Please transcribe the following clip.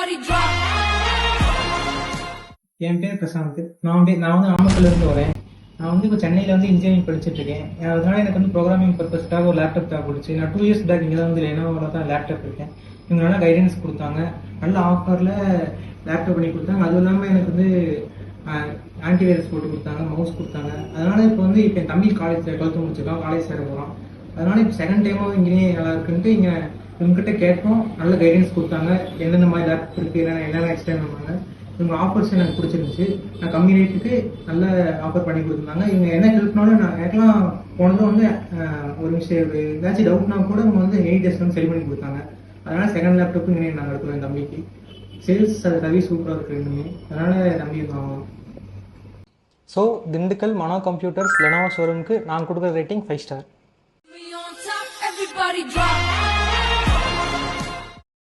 Everybody drop. என் பேர் பிரசாந்த். நான் வந்து நாமக்கல்லேருந்து வரேன். நான் வந்து இப்போ சென்னையில் வந்து இன்ஜினியரிங் படிச்சுட்டு இருக்கேன். அதனால எனக்கு வந்து ப்ரோக்ராமிங் பர்பஸ்க்காக ஒரு லேப்டாப் தேவைப்படுச்சு. நான் 2 இயர்ஸ் பேக் இங்கே தான் வந்து லெனோவோவில் தான் லேப்டாப் இருக்கேன். இவங்க நல்லா கைடன்ஸ் கொடுத்தாங்க. நல்ல ஆஃபரில் லேப்டாப் பண்ணி கொடுத்தாங்க. அதுவும் இல்லாமல் எனக்கு வந்து ஆன்டிவைரஸ் போட்டு கொடுத்தாங்க, மவுஸ் கொடுத்தாங்க. அதனால இப்போ என் தம்பி காலேஜ் 12th முடிச்சிருக்கான், காலேஜ் சேர போகிறான். அதனால இப்போ செகண்ட் டைமும் இன்ஜினியரிங் நல்லா இருக்குன்ட்டு இங்கே இவங்ககிட்ட கேட்டோம். நல்ல கைடன்ஸ் கொடுத்தாங்க. எந்தெந்த மாதிரி லேப்டாப் இருக்குது, என்னென்ன எக்ஸ்பிளைன் பண்ணாங்க. இவங்க ஆஃபர்ஸ் எனக்கு பிடிச்சிருந்துச்சு. நான் கம்மி ரேட்டுக்கு நல்ல ஆஃபர் பண்ணி கொடுத்துருந்தாங்க. இவங்க என்ன ஹெல்ப்னாலும் நான் எனக்குலாம் போனதும் வந்து ஒரு விஷயம் ஏதாச்சும் டவுட்னா கூட இவங்க வந்து 8 days வந்து சரி பண்ணி கொடுத்தாங்க. அதனால செகண்ட் லேப்டாப்பும் இங்கே நாங்கள் எடுக்கிறோம் என் தம்பிக்கு. சேல்ஸ் சர்வீஸ் சூப்பராக இருக்குது இன்னுமே. அதனால தம்பி வாங்கலாம். ஸோ திண்டுக்கல் மனோ கம்ப்யூட்டர்ஸ் லெனோவோ ஷோரூமுக்கு நான் கொடுக்குற rating 5 star. We on top, everybody drop.